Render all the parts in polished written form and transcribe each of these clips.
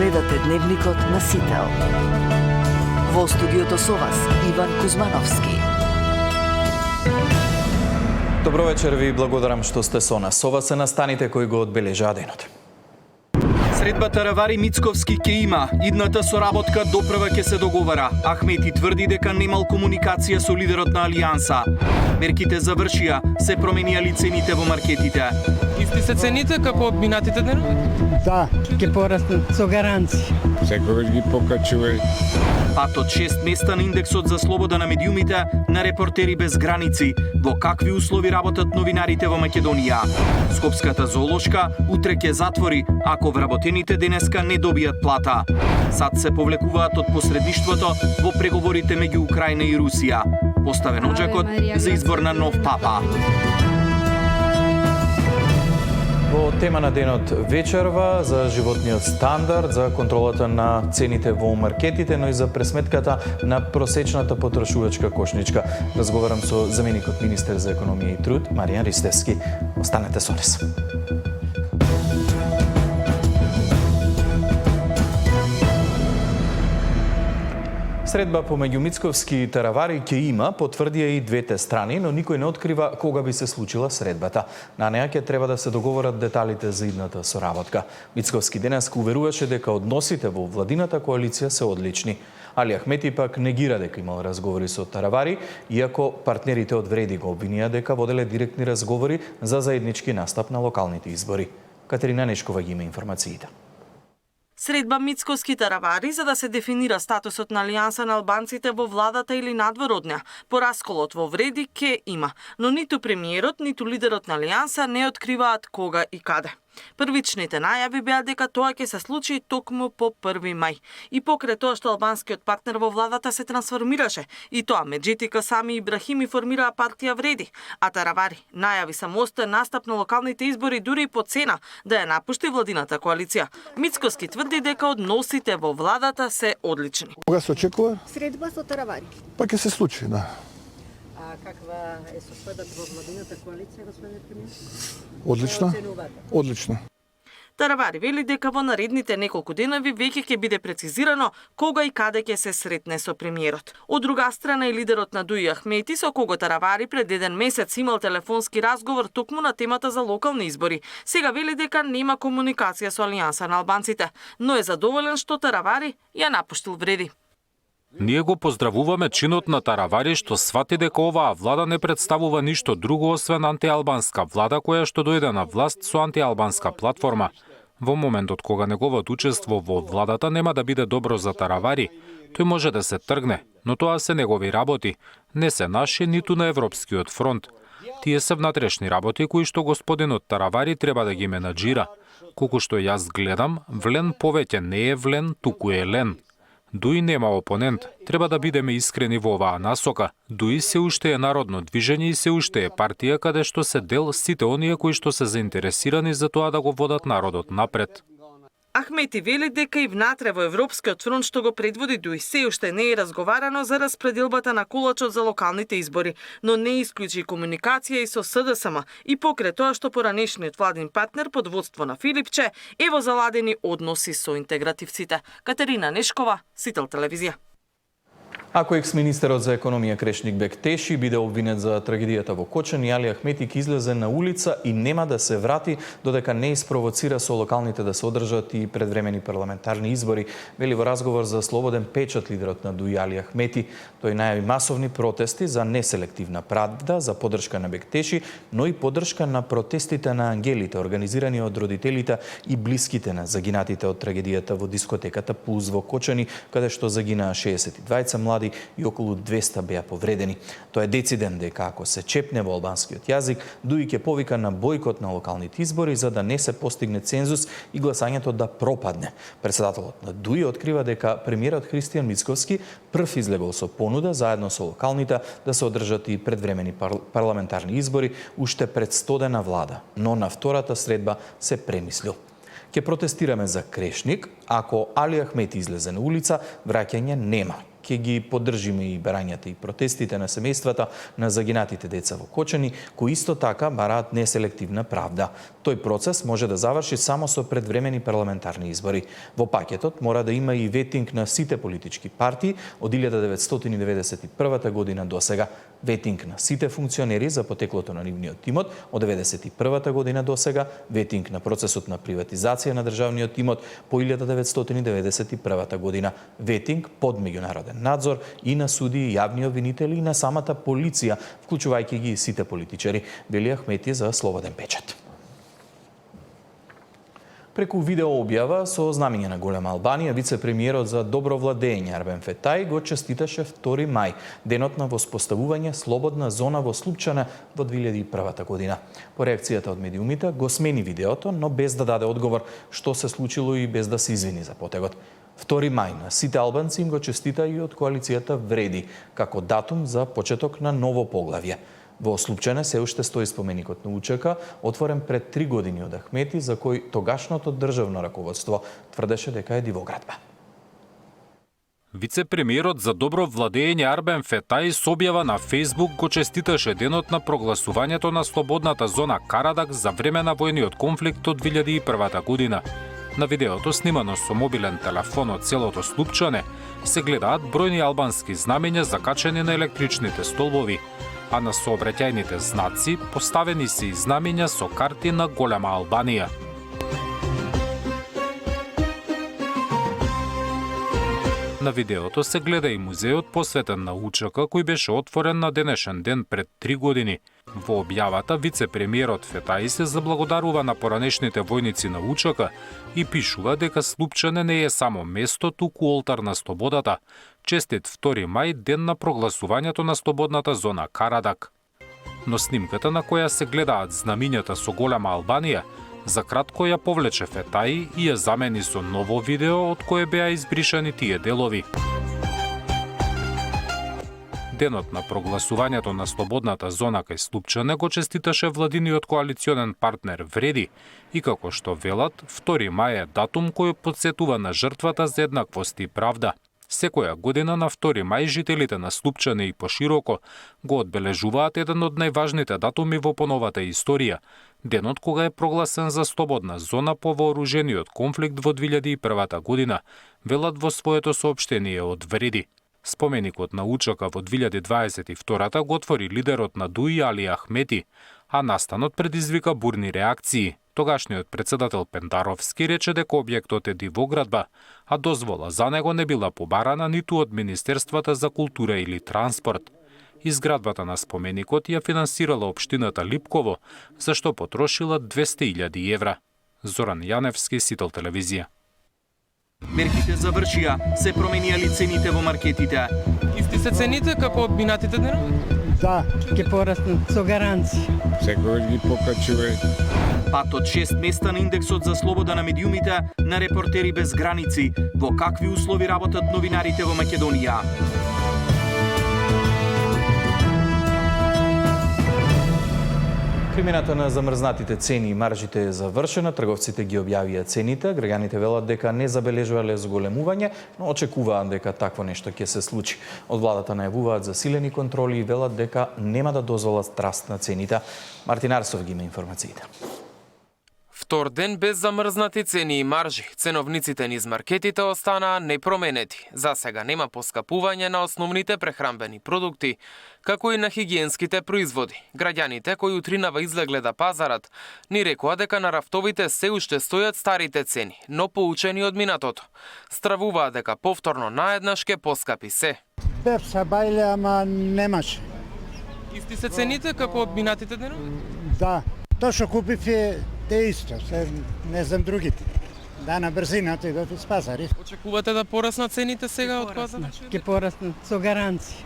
Гледате Дневникот на Сител. Во студиото со вас Иван Кузмановски. Добро вечер, ви благодарам што сте со нас. Ова се настаните кои го одбележаа денот. Средба Таравари-Мицковски ке има. Идната соработка допрва ке се договара. Ахмети тврди дека немал комуникација со лидерот на Алијанса. Мерките завршија, се променија цените во маркетите. Исти се цените како минатите денови? Да, ќе пораснат со гаранција. Секогаш ги покачува. Пат од 6 места на индексот за слобода на медиумите на Репортери без граници. Во какви услови работат новинарите во Македонија? Скопската зоолошка утре ќе затвори ако вработените денеска не добијат плата. Сад се повлекуваат од посредништвото во преговорите меѓу Украина и Русија. Поставен оџакот за избор на нов папа. Во тема на денот вечерва за животниот стандард, за контролата на цените во маркетите, но и за пресметката на просечната потрошувачка кошничка. Разговарам со заменикот министер за економија и труд Маријан Ристевски. Останете со нас. Средба помеѓу Мицковски и Таравари ќе има, потврдија и двете страни, но никој не открива кога би се случила средбата. На неа ќе треба да се договорат деталите за идната соработка. Мицковски денес уверуваше дека односите во владината коалиција се одлични. Али Ахмети пак негира дека имал разговори со Таравари, иако партнерите од Вреди го обвинија дека воделе директни разговори за заеднички настап на локалните избори. Катерина Нешкова ги има информациите. Средба Мицковски Таравари за да се дефинира статусот на Алијанса на албанците во владата или надвор од неа. По расколот во Вреди ке има, но ниту премиерот, ниту лидерот на Алијанса не откриваат кога и каде. Првичните најави беа дека тоа ќе се случи токму по 1 мај. И покрај тоа што албанскиот партнер во владата се трансформираше, и тоа Меджитика Сами Ибрахими формираа партија Вреди, а Таравари најави самостоен настап на локалните избори дури и по цена да ја напушти владината коалиција. Мицковски тврди дека односите во владата се одлични. Кога се очекува? Средба со Таравари. Па ќе се случи, да. А каква е состојбата во владината коалиција, господине премиер? Одлично. Одлично. Таравари вели дека во наредните неколку денови веќе ќе биде прецизирано кога и каде ќе се сретне со премиерот. Од друга страна и лидерот на Дуи Ахмети, со кого Таравари пред еден месец имал телефонски разговор токму на темата за локални избори, сега вели дека нема комуникација со Алијанса на албанците, но е задоволен што Таравари ја напуштил Вреди. Ние го поздравуваме чинот на Таравари што свати дека оваа влада не представува ништо друго освен антиалбанска влада која што дојде на власт со антиалбанска платформа. Во моментот кога неговото учество во владата нема да биде добро за Таравари, тој може да се тргне, но тоа се негови работи, не се наши ниту на Европскиот фронт. Тие се внатрешни работи кои што господинот Таравари треба да ги менаџира. Колку што јас гледам, влен повеќе не е влен, туку е лен. Дуи нема опонент, треба да бидеме искрени во оваа насока. Дуи се уште е народно движење и се уште е партија каде што се дел сите оние кои што се заинтересирани за тоа да го водат народот напред. Ахмети вели дека и внатре во Европскиот фронт што го предводи Дуи се уште не е разговарано за распределбата на колачот за локалните избори, но не исклучи комуникација и со СДСМ и покрај тоа што поранешниот владин партнер под водство на Филипче е во заладени односи со интегративците. Катерина Нешкова, Сител телевизија. Ако екс-министерот за економија Крешник Бектеши биде обвинет за трагедијата во Кочани, Али Ахмети ќе излезе на улица и нема да се врати додека не испровоцира со локалните да се одржат и предвремени парламентарни избори, вели во разговор за Слободен печат лидерот на Дуи Али Ахмети. Тој најави масовни протести за неселективна правда, за поддршка на Бектеши, но и поддршка на протестите на ангелите, организирани од родителите и блиските на загинатите од трагедијата во дискотеката Пулс во Кочани, каде што загинаа 62 млади и околу 200 беа повредени. Тоа е дециден дека ако се чепне во албанскиот јазик, Дуи ќе повика на бојкот на локалните избори за да не се постигне цензус и гласањето да пропадне. Председателот на Дуи открива дека премиерот Христијан Мицковски прв излегол со понуда заедно со локалните да се одржат и предвремени парламентарни избори уште пред 100 дена влада, но на втората средба се премислил. Ќе протестираме за Крешник, ако Али Ахмети излезе на улица, враќање нема. ќе ги поддржиме и барањата и протестите на семејствата на загинатите деца во Кочани, кои исто така бараат неселективна правда. Тој процес може да заврши само со предвремени парламентарни избори. Во пакетот мора да има и ветинг на сите политички партии од 1991 година до сега, ветинг на сите функционери за потеклото на нивниот имот од 1991 година до сега, ветинг на процесот на приватизација на државниот имот по 1991 година, ветинг под меѓународен надзор и на суди и јавни обвинители и на самата полиција, вклучувајќи ги и сите политичари, вели Ахмети за Слободен печат. Преку видео објава со знамење на Голема Албанија, вице-премиерот за добро владење Арбен Фетај го честиташе 2 мај, денот на воспоставување слободна зона во Слупчане во 2001 година. По реакцијата од медиумите го смени видеото, но без да даде одговор што се случило и без да се извини за потегот. 2 мај на сите албанци им го честита и од коалицијата Вреди, како датум за почеток на ново поглавје. Во Слупчане се уште стои споменикот на УЧК, отворен пред 3 години од Ахмети, за кој тогашното државно раководство тврдеше дека е дивоградба. Вице-премиерот за добро владење Арбен Фетај со објава на Фејсбук го честиташе денот на прогласувањето на слободната зона Карадак за време на војниот конфликт од 2001 година. На видеото, снимано со мобилен телефон од целото Слупчане, се гледаат бројни албански знамења закачени на електричните столбови, а на сообраќајните знаци поставени се и знамења со карти на Голема Албанија. На видеото се гледа и музеот посветен на УЧК, кој беше отворен на денешен ден пред 3 години. Во објавата, вице-премиерот Фетај се заблагодарува на поранешните војници на УЧК и пишува дека Слупчане не е само место, туку олтар на слободата. Честит 2 мај, ден на прогласувањето на слободната зона Карадак. Но снимката на која се гледаат знамињата со Голема Албанија, за кратко ја повлече Фетај и ја замени со ново видео од кое беа избришани тие делови. Денот на прогласувањето на слободната зона кај Слупчане го честиташе владиниот коалиционен партнер Вреди и како што велат, 2 мај е датум кој потсетува на жртвата за еднаквост и правда. Секоја година на 2 мај жителите на Слупчане и пошироко го одбележуваат еден од најважните датуми во поновата историја, денот кога е прогласен за слободна зона по вооружениот конфликт во 2001 година, велат во своето соопштение од Вреди. Споменикот на УЧК во 2022 го отвори лидерот на ДУИ Али Ахмети, а настанот предизвика бурни реакции. Тогашниот председател Пендаровски рече дека објектот е дивоградба, а дозвола за него не била побарана ниту од Министерствата за култура или транспорт. Изградбата на споменикот ја финансирала општината Липково, за што потрошила 200.000 евра. Зоран Јаневски, Сител телевизија. Мерките завршија, се променија цените во маркетите. Исти се цените како минатите денови? Да, ќе пораснат со гаранција. Секогаш ги покачува. Пат од 6 места на индексот за слобода на медиумите на Репортери без граници. Во какви услови работат новинарите во Македонија? Примената на замрзнатите цени и маржите е завршена, трговците ги објавија цените, граѓаните велат дека не забележувале зголемување, но очекуваат дека такво нешто ќе се случи. Од владата најавуваат засилени контроли и велат дека нема да дозволат раст на цените. Мартин Арсов ги има информациите. Втор ден без замрзнати цени и маржи. Ценовниците низ маркетите останаа непроменети. За сега нема поскапување на основните прехранбени продукти, како и на хигиенските производи. Граѓаните кои утринава излегле да пазарат, ни рекоа дека на рафтовите се уште стојат старите цени, но поучени од минатото. Стравуваат дека повторно наеднаш ке поскапи се. Бев са бајле, ама немаше. Исти се цените како од минатите денови? Да, тоа што купив е исто, не знам другите. Да, на брзината идат из пазари. Очекувате да пораснат цените сега од пазарот? Ќе пораснат со гаранција.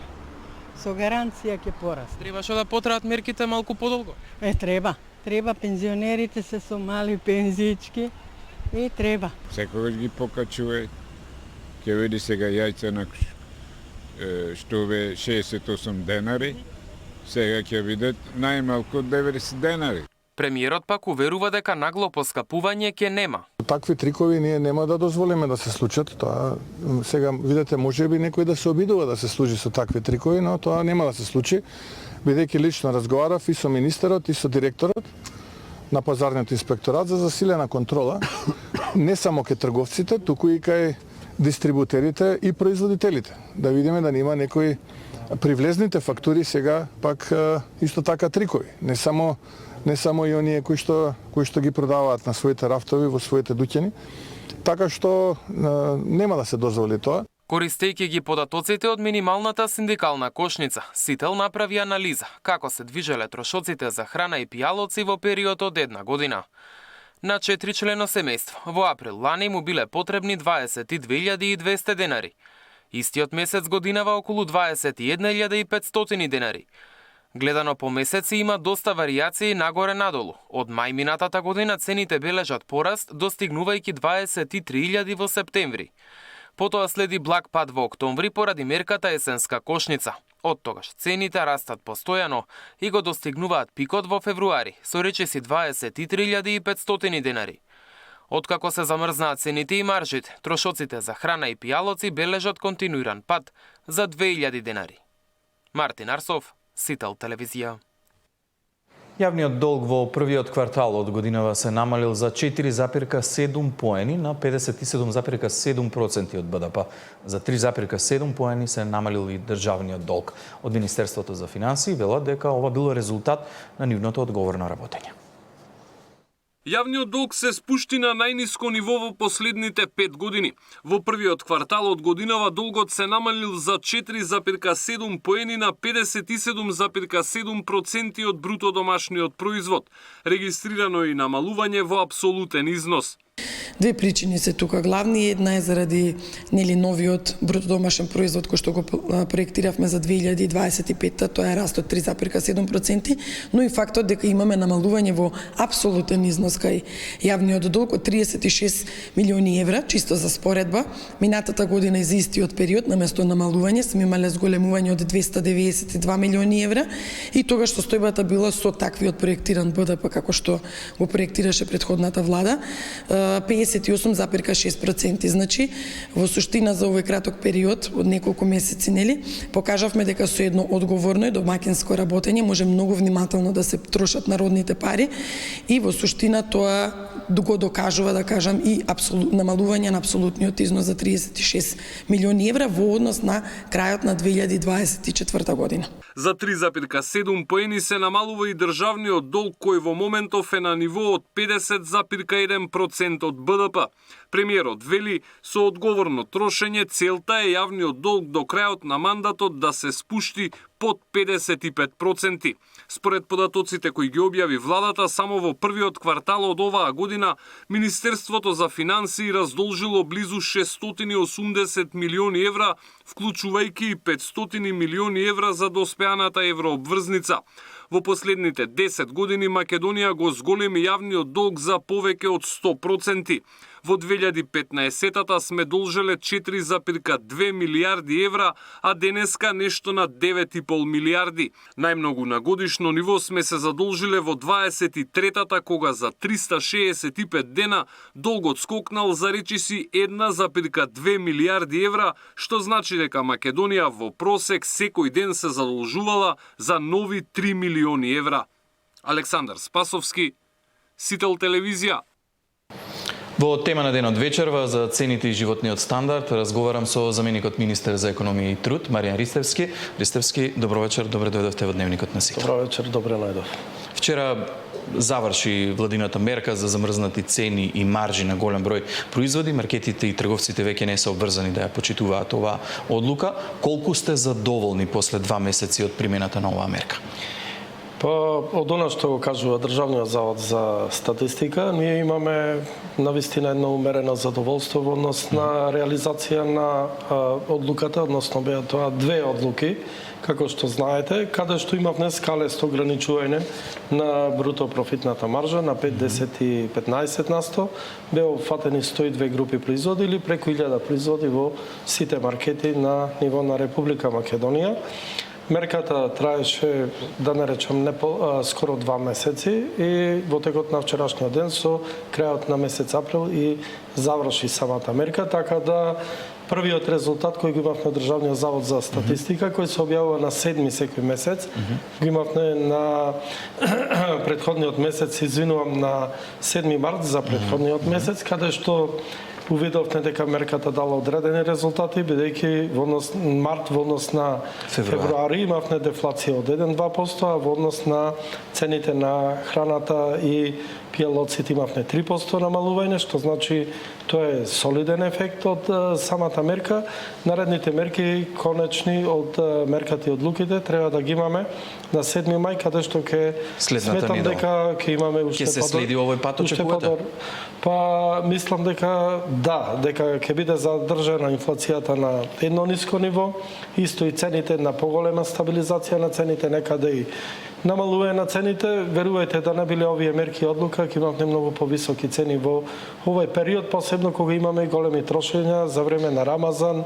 Со гаранција ќе пораснат. Требаше да потраат мерките малку подолго? Треба. Треба, пензионерите се со мали пензички и треба. Секогаш ги покачува. Ќе види сега јајца на што бе 68 денари. Сега ќе видат најмалку 90 денари. Премиерот пак уверува дека нагло поскапување ќе нема. Такви трикови ние нема да дозволиме да се случат. Тоа сега видите, можеби некој да се обидува да се служи со такви трикови, но тоа нема да се случи, бидејќи лично разговарав и со министерот и со директорот на пазарниот инспекторат за засилена контрола, не само кај трговците, туку и кај дистрибутерите и производителите. Да видиме да нема некои привлезните фактури сега пак исто така трикови. Не само и оние кои што ги продаваат на своите рафтови во своите дуќани. Така што нема да се дозволи тоа. Користејќи ги податоците од минималната синдикална кошница, Сител направи анализа како се движеле трошоците за храна и пијалоци во период од една година. На 4-члено семејство во април лани му биле потребни 22.200 денари. Истиот месец годинава околу 21.500 денари. Гледано по месеци има доста варијации нагоре-надолу. Од мај минатата година цените бележат пораст, достигнувајќи 23.000 во септември. Потоа следи благ пад во октомври поради мерката есенска кошница. Од тогаш цените растат постојано и го достигнуваат пикот во февруари, со речиси 23.500 денари. Откако се замрзнаа цените и маржите, трошоците за храна и пијалоци бележат континуиран пад за 2.000 денари. Мартин Арсов, Сител телевизија. Јавниот долг во првиот квартал од годинава се намалил за 4,7 поени на 57,7% од БДП. За 3,7 поени се намалил и државниот долг. Од Министерството за финансии велат дека ова било резултат на нивното одговорно работење. Јавниот долг се спушти на најниско ниво во последните 5 години. Во првиот квартал од годинава долгот се намалил за 4,7 поени на 57,7% од бруто домашниот производ. Регистрирано и намалување во апсолутен износ. Две причини се тука главни. Една е заради новиот бруто домашен производ кој што го проектиравме за 2025, тоа е раст од 3,7%, но и фактот дека имаме намалување во апсолутен износ кај јавниот долг од 36 милиони евра, чисто за споредба. Минатата година и за истиот период наместо намалување сме имале зголемување од 292 милиони евра и тогаш состојбата била со таквиот проектиран БДП како што го проектираше претходната влада, 58,6%. Значи, во суштина за овој краток период од неколку месеци, покажавме дека со едно одговорно и домакинско работење може многу внимателно да се трошат народните пари и во суштина тоа го докажува, да кажам, и намалување на апсолутниот износ за 36 милиони евра во однос на крајот на 2024 година. За 3,7 поени се намалува и државниот долг кој во моментов е на ниво од 50,1% од БДП. Премиерот вели со одговорно трошење целта е јавниот долг до крајот на мандатот да се спушти под 55%. Според податоците кои ги објави владата, само во првиот квартал од оваа година Министерството за финансии раздолжило близу 680 милиони евра, вклучувајќи и 500 милиони евра за доспеаната еврообврзница. Во последните 10 години Македонија го зголеми јавниот долг за повеќе од 100%. Во 2015-тата сме должеле 4,2 милиарди евра, а денеска нешто на 9,5 милиарди. Најмногу на годишно ниво сме се задолжиле во 23-тата, кога за 365 дена долгот скокнал за речиси 1,2 милиарди евра, што значи дека Македонија во просек секој ден се задолжувала за нови 3 милиони евра. Александар Спасовски, Сител телевизија. Во тема на денот вечерва за цените и животниот стандард разговарам со заменикот министер за економија и труд Маријан Ристевски. Ристевски, добро вечер, добре дојдовте во дневникот на Сител. Добро вечер, добре најдов. Вчера заврши владината мерка за замрзнати цени и маржи на голем број производи. Маркетите и трговците веќе не се обврзани да ја почитуваат оваа одлука. Колку сте задоволни после 2 месеци од примената на оваа мерка? Од она што го кажува Државниот завод за статистика, ние имаме навистина едно умерено задоволство во однос на реализација на одлуката, односно беа тоа 2 одлуки, како што знаете, каде што имавме скалесто ограничување на бруто профитната маржа на 5, 10 и 15%, беа опфатени 102 групи производи или преку 1000 производи во сите маркети на ниво на Република Македонија. Мерката траеше, да не речам, скоро 2 месеци и во текот на вчерашниот ден со крајот на месец април и заврши самата мерка, така да првиот резултат кој го имавме Државниот завод за статистика, кој се објавува на 7 секој месец, го имавме на претходниот месец, извинувам, на 7 март за претходниот месец, каде што увидовме дека мерката дала одредени резултати, бидејќи во однос март во однос на февруари имавме дефлација од 1-2%, а во однос на цените на храната и пијалоците имавме 3% намалување, што значи тоа е солиден ефект од самата мерка. Наредните мерки, конечни од мерката и одлуките, треба да ги имаме на 7 мај, каде што ќе сметам дека ќе имаме уште се следи овој пат, очекувате? Па мислам дека да, дека ќе биде задржана инфлацијата на едно ниско ниво, исто и цените на поголема стабилизација на цените, некаде и намалување на цените. Верувајте да не биле овие мерки и одлука, ќе имаме многу повисоки цени во овој период, посебно кога имаме големи трошења за време на Рамазан,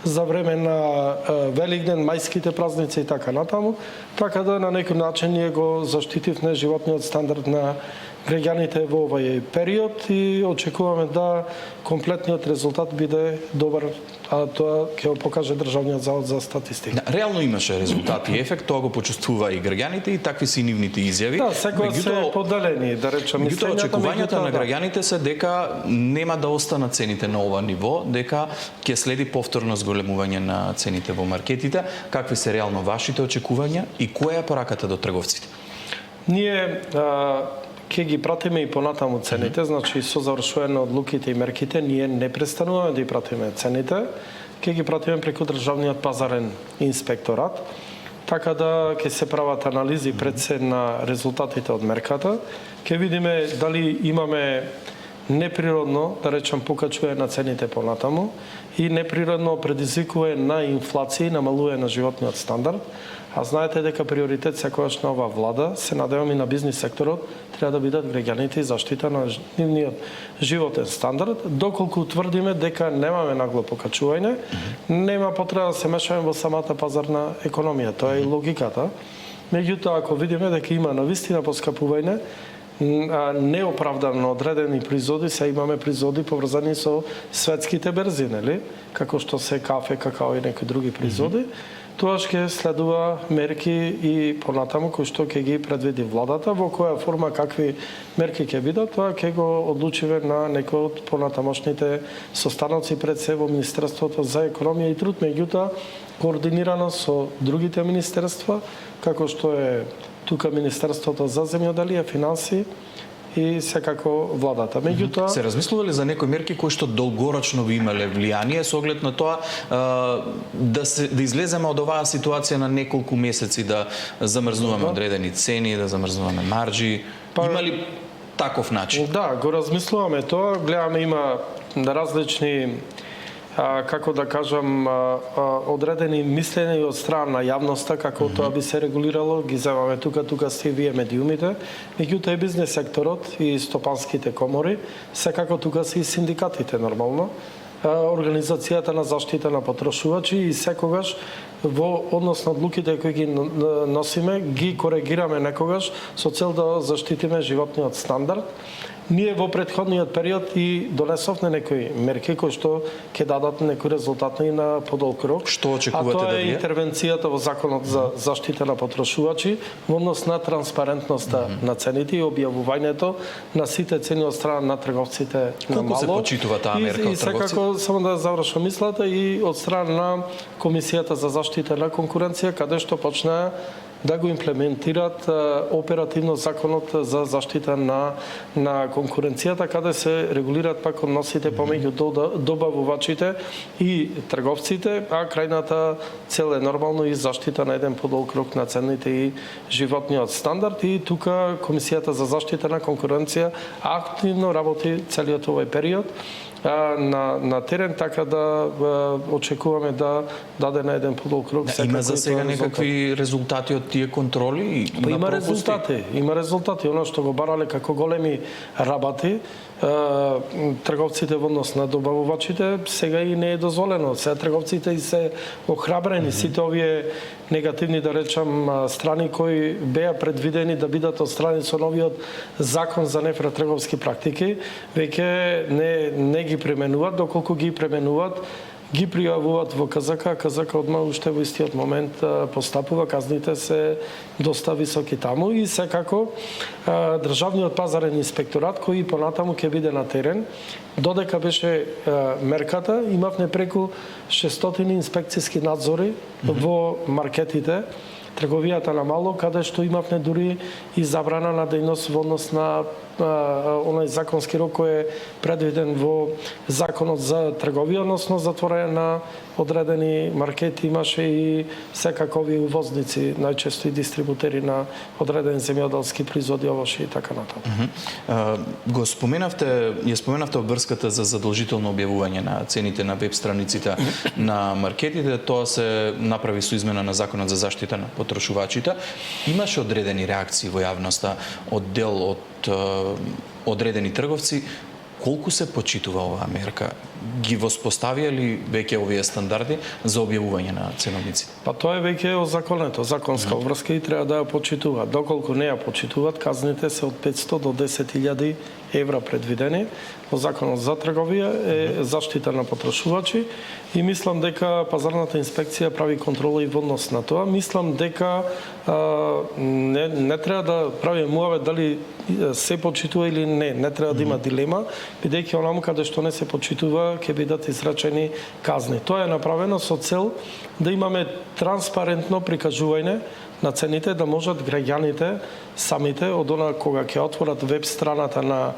за време на Великден, мајските празници и така натаму. Така да на некој начин ние го заштитивме животниот стандард на граѓаните во овој период и очекуваме да комплетниот резултат биде добар, а тоа ќе го покаже Државниот завод за статистика. Реално имаше резултати и ефект, тоа го почувствува и граѓаните и такви се нивните изјави. Да, секоја се поделени, да речам, мислењата. Очекувањата на граѓаните се дека нема да останат цените на ова ниво, дека ќе следи повторно зголемување на цените во маркетите. Какви се реално вашите очекувања и која е пораката до трговците? Ние ќе ги пратиме и понатаму цените, значи со завршување на одлуките и мерките, ние не престануваме да ги пратиме цените, ќе ги пратиме преку Државниот пазарен инспекторат, така да ќе се прават анализи пред се на резултатите од мерката, ќе видиме дали имаме неприродно, да речам, покачување на цените понатаму и неприродно предизвикување на инфлација и намалување на животниот стандард. А знаете дека приоритет секогаш на оваа влада, се надевам и на бизнис секторот, треба да бидат граѓаните и заштита на нивниот животен стандард. Доколку тврдиме дека немаме нагло покачување, нема потреба да се мешаме во самата пазарна економија. Тоа е и логиката. Меѓутоа, ако видиме дека има навистина поскапување, неоправдано одредени производи, се имаме производи поврзани со светските берзи, нели? Како што се кафе, какао и некои други производи. Тоа ќе следува мерки и понатаму кои што ќе ги предвиди владата, во која форма какви мерки ќе бидат, тоа ќе го одлучиме на некој од понатамошните состаноци пред се во Министерството за економија и труд, меѓутоа координирано со другите министерства, како што е тука Министерството за земјоделие, финансии и секако владата. Меѓутоа се размислувале за некои мерки кои што долгорочно би имале влијание со оглед на тоа да излеземе од оваа ситуација на неколку месеци, да замрзнуваме одредени цени, да замрзнуваме марџи. Има ли таков начин? Да, го размислуваме тоа, гледаме има различни како да кажам, одредени мислења од страна на јавноста, како тоа би се регулирало, ги земаме тука сте и вие медиумите, меѓутоа и бизнес секторот и стопанските комори, секако тука се и синдикатите нормално, Организацијата на заштита на потрошувачи и секогаш во однос на одлуките кои ги носиме, ги коригираме некогаш со цел да заштитиме животниот стандард. Ние во претходниот период и донесовме некои мерки кои што ќе дадат некои резултати на подолг рок. Што очекувате да тоа е вие? интервенцијата во Законот за заштита на потрошувачи во однос на транспарентноста на цените и објавувањето на сите цени од страна на трговците на мало. Колку се почитува таа мерка од трговците? И секако, само да завршам мислата, и од страна на Комисијата за заштита на конкуренција, каде што почнаа да го имплементират оперативно Законот за заштита на конкуренцијата, каде се регулираат пак односите помеѓу добавувачите и трговците, а крајната цел е нормално и заштита на еден подолг рок на цените и животниот стандард. И тука Комисијата за заштита на конкуренција активно работи целиот овој период на терен, така да очекуваме да даде на еден подолг рок. Има за сега некакви резултати од тие контроли? Има резултати. Оно што го барале како големи работи, трговците во однос на добавувачите, сега и не е дозволено. Сега трговците и се охрабрени, сите овие негативни, да речам, страни кои беа предвидени да бидат отстранени со новиот закон за нефер трговски практики, веќе не ги применуваат, доколку ги применуваат, ги пријавуваат во КЗК, а КЗК одма уште во истиот момент постапува, казните се доста високи таму и секако Државниот пазарен инспекторат кој понатаму ќе биде на терен, додека беше мерката, имавме преку 600 инспекцијски надзори во маркетите, трговијата на мало, каде што имавме дури и забрана на дејност во однос на оној законски рок кој е предвиден во законот за трговија, односно затворање на одредени маркети, имаше и секакови увозници, најчесто и дистрибутери на одредени земјоделски производи, овоши и така натаму. Ја споменавте обврската за задолжително објавување на цените на веб страниците на маркетите, тоа се направи со измена на законот за заштита на потрошувачите. Имаше одредени реакции во јавноста од дел од одредени трговци. Колку се почитува оваа мерка? Ги воспоставија ли веќе овие стандарди за објавување на ценовниците? Па тоа е веќе озаконето, законска обврска и треба да ја почитуваат. Доколку не ја почитуваат, казните се од 500 до 10.000 евра предвидени во законот за трговија, е заштита на потрошувачи и мислам дека пазарната инспекција прави контрола и во однос на тоа. Мислам дека не треба да прави муавет дали се почитува или не треба да има дилема, бидејќи онаму каде што не се почитува ќе бидат израчени казни. Тоа е направено со цел да имаме транспарентно прикажување на цените, да можат граѓаните самите од она кога ќе отворат веб страната на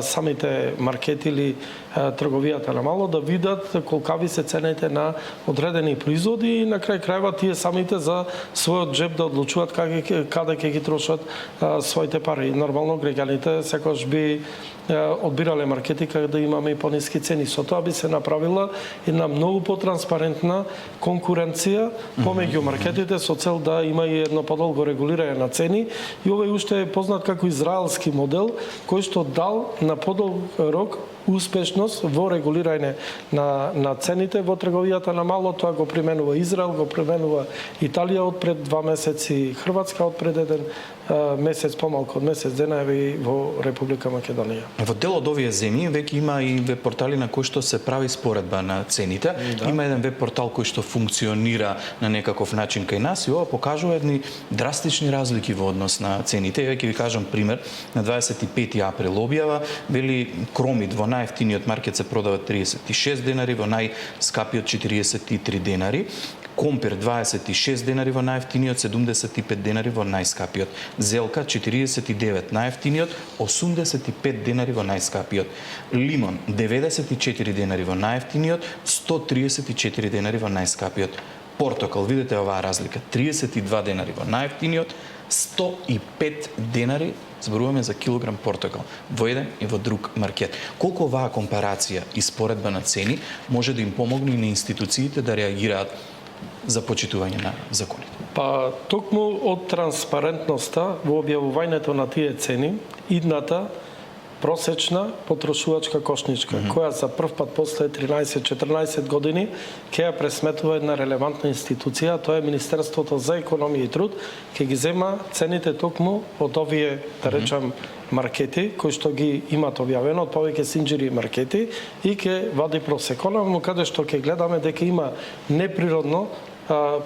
самите маркети или трговијата на мало, да видат колкави се цените на одредени производи и на крај крајва тие самите за својот джеб да одлучуваат каде ќе ги трошат своите пари. Нормално граѓаните секогаш би одбирале маркети каде да имаме и пониски цени. Со тоа би се направила една многу потранспарентна конкуренција помеѓу маркетите со цел да има и едно подолго регулирање на цени. И овој уште е познат како израелски модел, кој што дал на подолг рок успешност во регулирање на цените во трговијата на мало. Тоа го применува Израел, го применува Италија од пред 2 месеци, Хрватска од пред еден месец, помалку од месец дена и во Република Македонија. Во дел од овие земји веќе има и веб портали на кои што се прави споредба на цените. Да. Има еден веб портал кој што функционира на некаков начин кај нас и ова покажува едни драстични разлики во однос на цените. Веќе ви кажам пример, на 25 април објава, вели кромит во најефтиниот маркет се продава 36 денари, во најскапиот 43 денари. Компир 26 денари во најефтиниот, 75 денари во најскапиот. Зелка 49 најефтиниот, 85 денари во најскапиот. Лимон 94 денари во најефтиниот, 134 денари во најскапиот. Портокал, видите оваа разлика, 32 денари во најефтиниот, 105 денари зборуваме за килограм портокал во еден и во друг маркет. Колку оваа компарација и споредба на цени може да им помогне и на институциите да реагираат за почитување на законите? Па токму од транспарентноста во објавувањето на тие цени, идната просечна потрошувачка кошничка, која за прв пат после 13-14 години ќе ја пресметува една релевантна институција, тоа е Министерството за економија и труд, ќе ги зема цените токму од овие, да речам, маркети кои што ги имат објавено од повеќе синџири маркети и ќе вади просекона, но каде што ќе гледаме дека има неприродно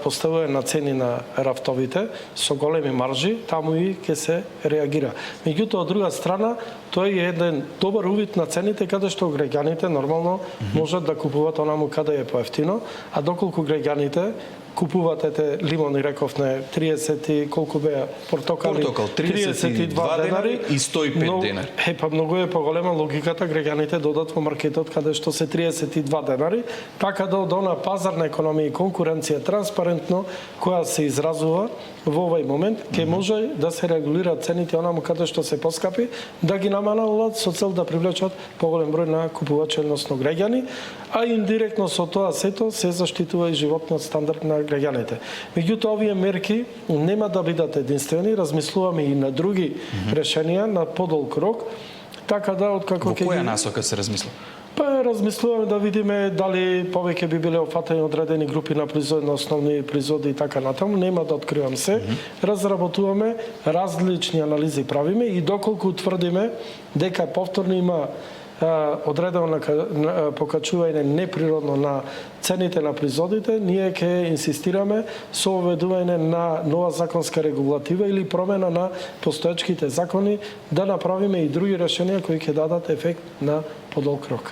поставување на цени на рафтовите со големи маржи, таму и ќе се реагира. Меѓутоа, од друга страна, тоа е еден добар увид на цените каде што граѓаните нормално можат да купуваат онаму каде е поевтино, а доколку граѓаните купуваат ете лимони, рековне 30 колку беа портокали, 32 денари и 105 денари. Па многу е поголема логиката граѓаните додат во маркетот каде што се 32 денари, така да од она пазарна економија и конкуренција транспарентно која се изразува во овој момент ќе може да се регулираат цените онаму каде што се поскапи, да ги намалат со цел да привлечат поголем број на купувачи, односно граѓани, а индиректно со тоа сето се заштитува и животниот стандард на граѓаните. Меѓутоа овие мерки нема да бидат единствени, размислуваме и на други решенија на подолг рок, така да откако ќе... Во која насока се размислува? Па размислуваме да видиме дали повеќе би биле офатени одредени групи на производи, на основни производи и така натаму. Нема да откривам се. Разработуваме различни анализи правиме и доколку утврдиме дека повторно има одредено покачување неприродно на цените на производите, ние ќе инсистираме со оведување на нова законска регулатива или промена на постоечките закони да направиме и други решенија кои ќе дадат ефект на подолг рок.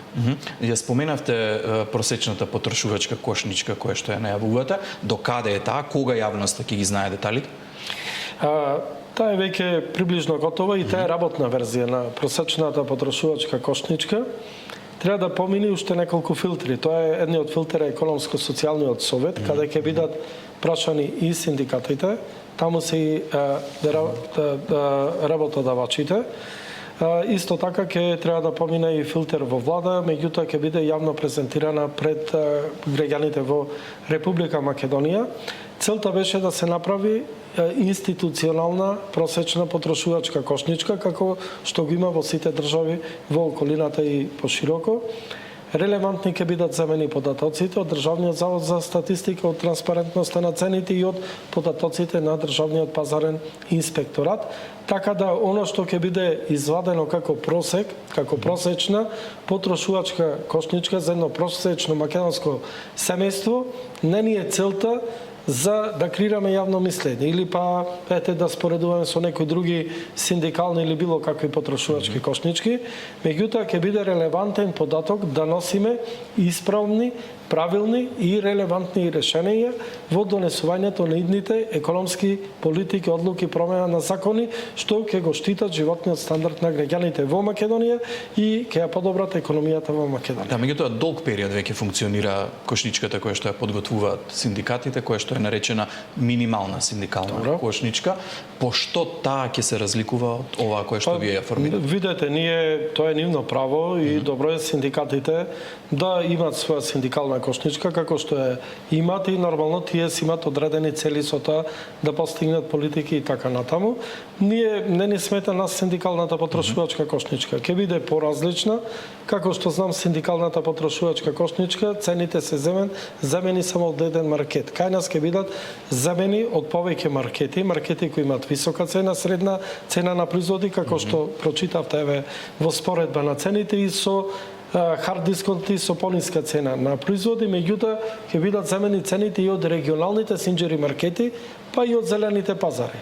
Ја споменавте просечната потрошувачка кошничка која што ја најавувате, до каде е таа, кога јавноста ќе ги знае деталите? Таа е веќе приближно готова и таа е работна верзија на просечната потрошувачка кошничка. Треба да помине уште неколку филтри. Тоа е едниот филтер е економско-социјалниот совет, каде ќе бидат прашани и синдикатите, таму се и работодавачите. Исто така ќе треба да помине и филтер во влада, меѓутоа ќе биде јавно презентирана пред граѓаните во Република Македонија. Целта беше да се направи институционална просечна потрошувачка кошничка, како што го има во сите држави во околината и пошироко. Релевантни ќе бидат земени податоците од Државниот завод за статистика, од транспарентноста на цените и од податоците на Државниот пазарен инспекторат, така да оно што ќе биде извадено како просек, како просечна потрошувачка кошничка за едно просечно македонско семејство, не ни е целта за да креираме јавно мислење или па да споредуваме со некои други синдикални или било какви потрошувачки кошнички, меѓутоа ќе биде релевантен податок да носиме исправни, правилни и релевантни решенија во донесувањето на идните економски политики, одлуки, промена на закони, што ќе го штитат животниот стандард на граѓаните во Македонија и ќе ја подобрат економијата во Македонија. Да, меѓутоа долг период веќе функционира кошничката која што ја подготвуваат синдикатите, која што е наречена минимална синдикална кошничка. Пошто таа ќе се разликува од оваа која што вие ја формирате? Видете, тоа е нивно право и добро е синдикатите да имаат своја синдикална кошничка, како што е имат и нормално тие си имат одредени цели со тоа да постигнат политики и така натаму. Ние не ни смета нас синдикалната потрошувачка кошничка. Ќе биде поразлична, како што знам синдикалната потрошувачка кошничка, цените се земени само од еден маркет. Кај нас ќе бидат земени од повеќе маркети кои имаат висока цена, средна цена на производи, како што прочитавте еве во споредба на цените и со хард дисконти со пониска цена на производи, меѓутоа ќе бидат земени цените и од регионалните синџери маркети, па и од зелените пазари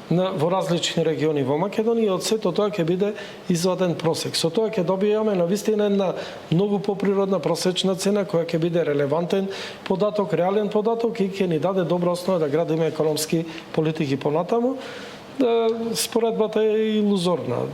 во различни региони во Македонија. Од сето тоа ќе биде изваден просек. Со тоа ќе добиеме навистина една многу поприродна просечна цена која ќе биде релевантен податок, реален податок и ќе ни даде добра основа да градиме економски политики понатаму. Споредбата е илузорна.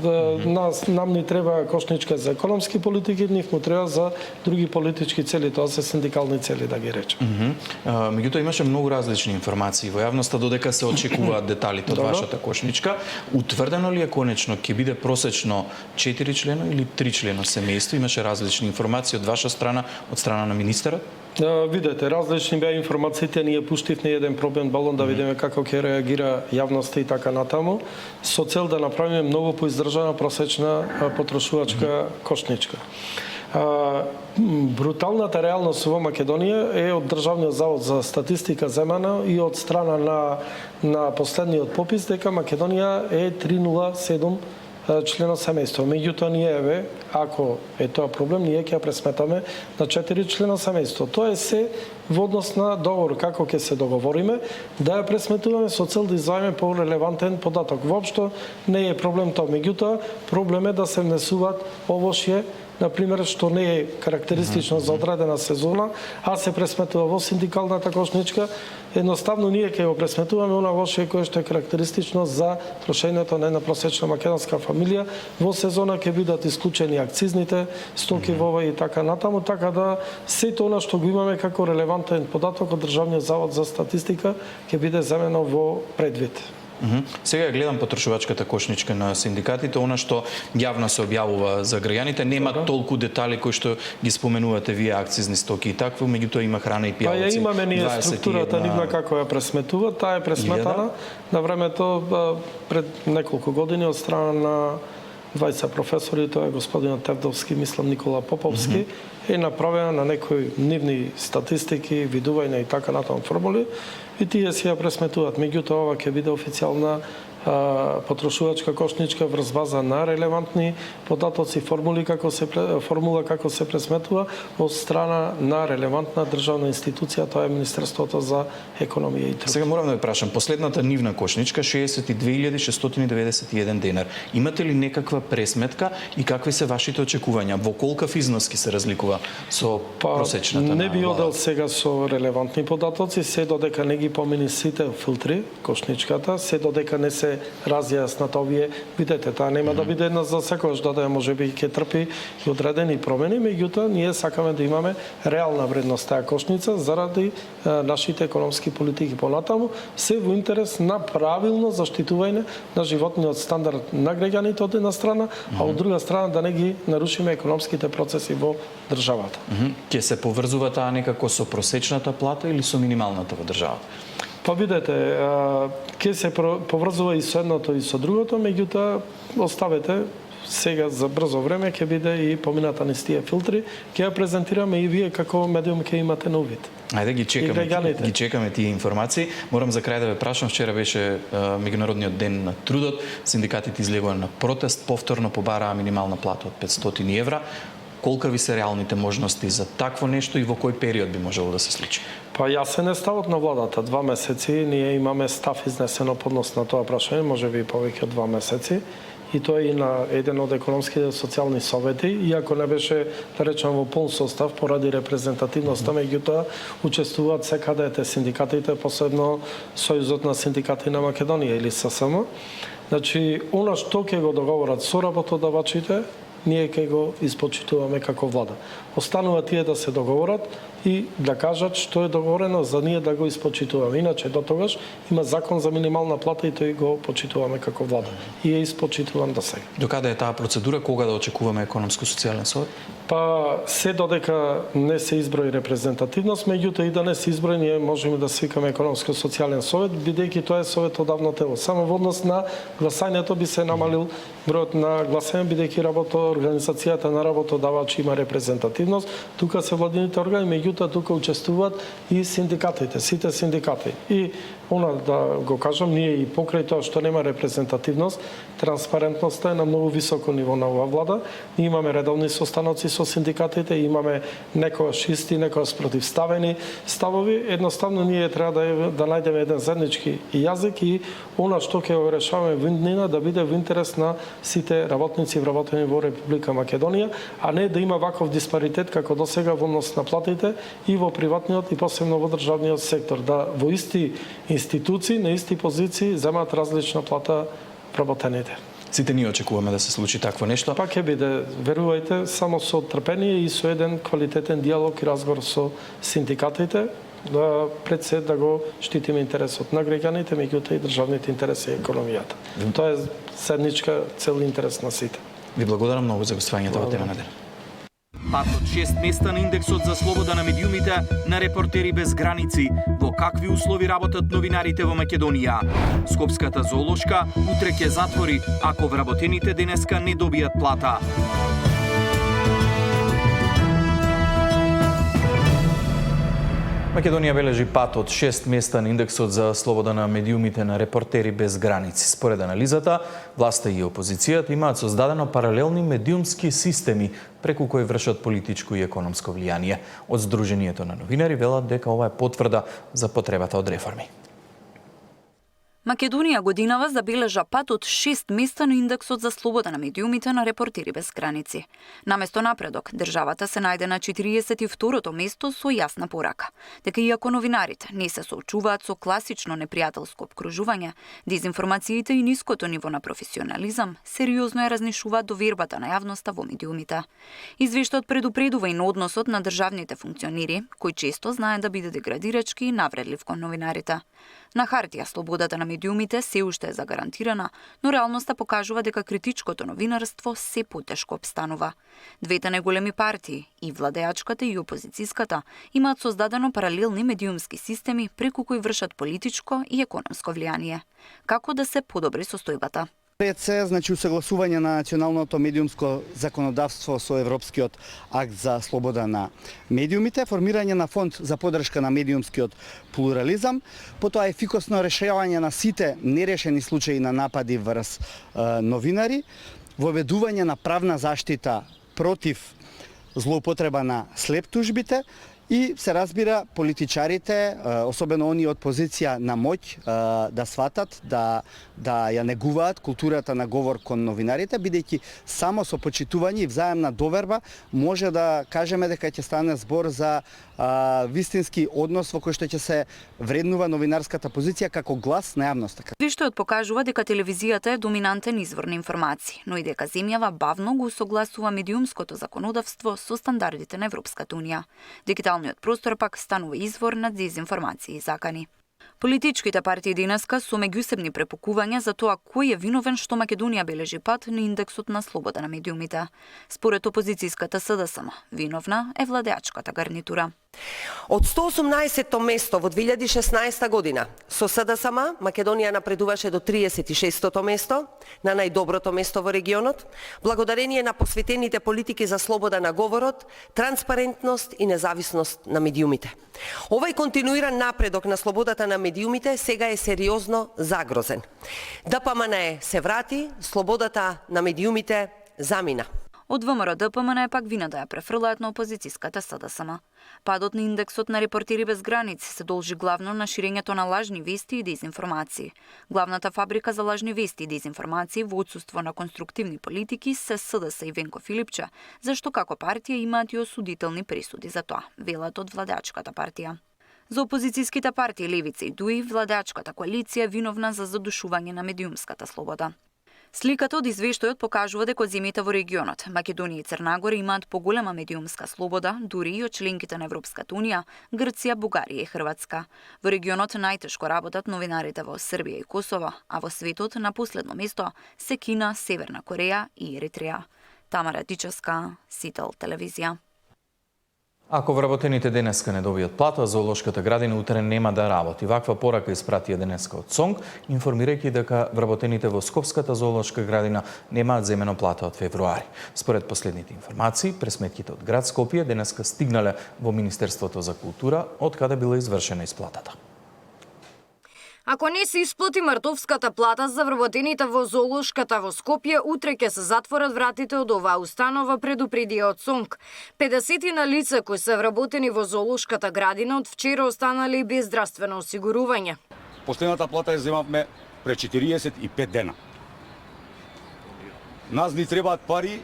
Нам ни треба кошничка за економски политики, нив му треба за други политички цели, тоа се синдикални цели да ги речем. Меѓутоа имаше многу различни информации во јавноста додека се очекуваат деталите од вашата кошничка. Утврдено ли е конечно ќе биде просечно 4 члено или 3 члено семејство? Имаше различни информации од ваша страна, од страна на министерот? Видете, различни беа информациите, ние пуштивме еден пробен балон да видиме како ќе реагира јавноста и така натаму, со цел да направиме многу поиздржана просечна потрошувачка кошничка. Бруталната реалност во Македонија е од Државниот завод за статистика земана и од страна на последниот попис дека Македонија е 307 члено семејство. Меѓутоа ние ако е тоа проблем, ние ќе ја пресметаме на 4 члено семејство. Тоа е се во однос на договор, како ќе се договориме, да ја пресметуваме со цел да извадиме порелевантен податок. Воопшто не е проблем тоа. Меѓутоа, проблем е да се внесуваат овошје, например, што не е карактеристично за одредена сезона, а се пресметува во синдикалната кошничка, едноставно ние ќе го пресметуваме она лошие кое што е карактеристично за трошењето на една просечна македонска фамилија. Во сезона ќе бидат исклучени акцизните стоки во ова и така натаму, така да сето она што го имаме како релевантен податок од Државниот завод за статистика ќе биде земено во предвид. Сега гледам потрошувачката кошничка на синдикатите, она што јавно се објавува за граѓаните, нема толку детали кои што ги споменувате вие, акцизни стоки и такво, меѓутоа има храна и пијалци. Па ја имаме ние структурата нивна како ја пресметува, таа е пресметана на времето пред неколку години од страна на двајца професори, тоа е господинот Тевдовски, мислам Никола Поповски, е направена на некои нивни статистики, видувања и така натаму формули, и тие си ја пресметуваат. Меѓутоа ова ќе биде официјална потрошувачка кошничка врз база на релевантни податоци, формула како се пресметува од страна на релевантна државна институција, тоа е Министерството за економија и труд. Сега морам да ве прашам, последната нивна кошничка 62.691 денар. Имате ли некаква пресметка и какви се вашите очекувања? Во колкав износки се разликува со просечната? Не би одел сега со релевантни податоци, се додека не ги помини сите филтри кошничката, се додека не се разјаснат овие, видете, таа нема да биде една за секојаш, да можеби ќе трпи и одредени промени, меѓутоа ние сакаме да имаме реална вредност таа кошница заради нашите економски политики понатаму, се во интерес на правилно заштитување на животниот стандард на граѓаните од една страна, а од друга страна да не ги нарушиме економските процеси во државата. Ќе се поврзува таа некако со просечната плата или со минималната во државата? Па видете, ќе се поврзува и со едното и со другото, меѓутоа оставете сега за брзо време ќе биде и помината низ тие филтри, ќе ја презентираме и вие како медиум ќе имате на увид. Ајде ги чекаме тие информации. Морам за крај да ве прашам, вчера беше меѓународниот ден на трудот, синдикатите излегува на протест, повторно побараа минимална плата од 500 евра. Колкави се реалните можности за такво нешто и во кој период би можело да се случи? Па јасен е ставот на владата. 2 месеци ние имаме став изнесено поднос на тоа прашање, можеби и повеќе од 2 месеци. И тоа е и на еден од економските социјални совети, иако не беше, да речем, во полн состав поради репрезентативноста, меѓутоа учествуваат секаде синдикатите, посебно Сојузот на синдикати на Македонија или ССМ. Значи, она што ќе го договорат со работодавачите, ние ќе го испочитуваме како влада. Останува тие да се договорат и да кажат што е договорено за ние да го испочитуваме. Иначе до тогаш има закон за минимална плата и тој го почитуваме како влада. И е испочитуван до сега. Докаде е таа процедура? Кога да очекуваме економско-социјален совет? Па се додека не се изброи репрезентативност, меѓутоа и да не се изброи, ние можеме да свикаме економско-социјален совет, бидејќи тоа е советодавно тело. Само во однос на гласањето би се намалил бројот на гласање, бидејќи организацијата на работодавачи има репрезентативност, тука се владините органи, меѓутоа тука учествуваат и синдикатите, сите синдикати. И она да го кажам, ние и покрај тоа што нема репрезентативност, транспарентноста е на многу високо ниво на оваа влада. Ние имаме редовни состаноци со синдикатите, имаме некојаш исти, некојаш противставени ставови. Едноставно ние треба да најдеме еден заеднички јазик и она што ќе го решаваме во иднина да биде во интерес на сите работници вработени во Република Македонија, а не да има ваков диспаритет како досега во однос на платите и во приватниот и посебно во државниот сектор, да во исти институции, на исти позиции земаат различна плата вработените. Сите ние очекуваме да се случи такво нешто. Па ќе биде, верувајте, само со трпение и со еден квалитетен диалог и разговор со синдикатите, да пред се да го штитиме интересот на граѓаните, меѓутоа и државните интереси и економијата. Тоа е седничка цел интерес на сите. Ви благодарам многу за гостувањето во тема на ден. Пат од 6 места на индексот за слобода на медиумите на Репортери без граници. Во какви услови работат новинарите во Македонија? Скопската зоолошка утре ќе затвори ако вработените денеска не добијат плата. Македонија бележи пат од 6 места на индексот за слобода на медиумите на Репортери без граници. Според анализата, власта и опозицијата имаат создадено паралелни медиумски системи преку кои вршат политичко и економско влијание. Од Сдруженијето на новинари велат дека ова е потврда за потребата од реформи. Македонија годинава забележа пат од 6 места на индексот за слобода на медиумите на Репортери без граници. Наместо напредок, државата се најде на 42-то место со јасна порака. Дека иако новинарите не се соочуваат со класично непријателско обкружување, дезинформациите и ниското ниво на професионализам сериозно ја разнишуваат довербата на јавноста во медиумите. Извештајот предупредува и на односот на државните функционери, кои често знаат да биде деградирачки и навредлив кон новинарите. На хартија слободата на медиумите се уште е загарантирана, но реалноста покажува дека критичкото новинарство се потешко обстанува. Двете најголеми партии, и владеачката и опозицијската, имаат создадено паралелни медиумски системи преку кои вршат политичко и економско влијание. Како да се подобри состојбата? Пред се, значи, усогласување на националното медиумско законодавство со Европскиот акт за слобода на медиумите, формирање на фонд за поддршка на медиумскиот плурализам, потоа ефикасно решавање на сите нерешени случаи на напади врз новинари, воведување на правна заштита против злоупотреба на слеп тужбите и се разбира политичарите, особено оние од позиција на моќ, да сватат, да ја негуваат културата на говор кон новинарите, бидејќи само со почитување и взаемна доверба може да кажеме дека ќе стане збор за вистински однос во кој што ќе се вреднува новинарската позиција како глас на јавноста. Извештајот покажува дека телевизијата е доминантен извор на информации, но и дека земјава бавно го усогласува медиумското законодавство со стандардите на Европската унија. Дигиталниот простор пак станува извор на дезинформации и закани. Политичките партии денеска со меѓусебни препукувања за тоа кој е виновен што Македонија бележи пат на индексот на слобода на медиумите. Според опозицијската СДСМ, виновна е владеачката гарнитура. Од 118-то место во 2016 година со СДСМ Македонија напредуваше до 36-то место, на најдоброто место во регионот, благодарение на посветените политики за слобода на говорот, транспарентност и независност на медиумите. Овај континуиран напредок на слободата на медиумите сега е сериозно загрозен. ДПМН се врати, слободата на медиумите замина. Од ВМРО ДПМН пак вина да ја префрлаат на опозицијската СДСМ. Падот на индексот на Репортери без граници се должи главно на ширењето на лажни вести и дезинформации. Главната фабрика за лажни вести и дезинформации во отсуство на конструктивни политики се СДС и Венко Филипче, зашто како партија имаат и осудителни пресуди за тоа, велат од владеачката партија. За опозицијските партии Левица и ДУИ, владеачката коалиција е виновна за задушување на медиумската слобода. Сликата од извештајот покажува дека земјите во регионот, Македонија и Црна Гора, имаат поголема медиумска слобода, дури и од членките на Европската унија, Грција, Бугарија и Хрватска. Во регионот најтешко работат новинарите во Србија и Косово, а во светот на последно место се Кина, Северна Кореја и Еритреја. Тамара Дичевска, Сител телевизија. Ако вработените денеска не добијат плата, зоолошката градина утре нема да работи. Ваква порака испратија денеска од СОНГ, информирајќи дека вработените во Скопската зоолошка градина немаат земено плата од февруари. Според последните информации, пресметките од град Скопје денеска стигнале во Министерството за култура, од каде била извршена исплатата. Ако не се исплати мартовската плата за вработените во зоолошката во Скопје, утре ќе се затворат вратите од оваа установа, предупредија од СОНГ. 50 лица кои се вработени во зоолошката градина од вчера останали без здравствено осигурување. Последната плата ја земавме пред 45 дена. Нас ни требаат пари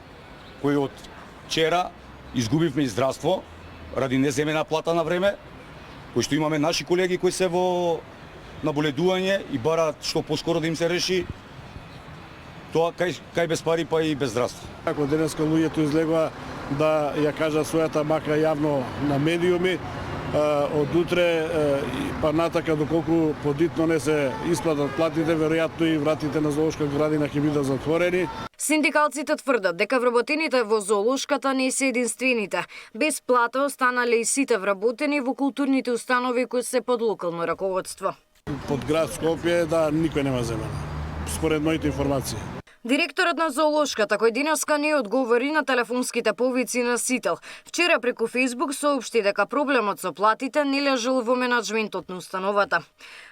кои од вчера изгубивме и здравство ради неземена плата на време, кои што имаме наши колеги кои се во наболедување и бараат што поскоро да им се реши тоа кај без пари па и без здравство. Ако денеска луѓето излегува да ја кажат својата мака јавно на медиуми, од утре па натака доколку подитно не се исплатат платите, веројатно и вратите на зоолошка градина ќе бидат затворени. Синдикалците тврдат дека вработените во зоолошката не се единствените. Без плата останале и сите вработени во културните установи кои се под локално раководство. Под град Скопје да никој нема земено, според моите информации. Директорот на зоолошката кој денеска не одговори на телефонските повици на Сител, вчера преку Facebook соопшти дека проблемот со платите не лежал во менаџментот на установата.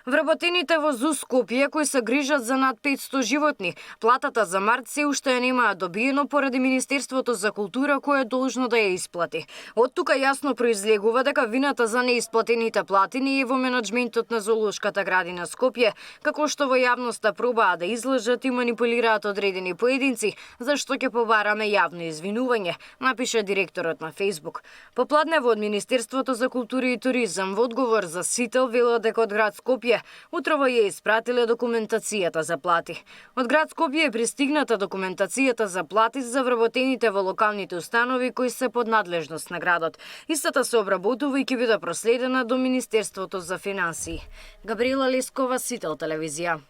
Вработените во ЗУ Скопје кои се грижат за над 500 животни, платата за март се уште ја немаа добиено поради Министерството за култура кое е должно да ја исплати. Од тука јасно произлегува дека вината за неисплатените плати не е во менаџментот на зоолошката градина Скопје, како што во јавноста пробаа да излажат и манипулираат одредени поединци, зашто ќе побараме јавно извинување, напиша директорот на Facebook. Попладне во Министерството за култура и туризам во одговор за Сител велат дека од град Скопје утрово ја испратиле документацијата за плати. Од град Скопје е пристигната документацијата за плати за вработените во локалните установи кои се под надлежност на градот. Истата се обработува и ќе биде проследена до Министерството за финансии. Габриела Лескова, Сител телевизија.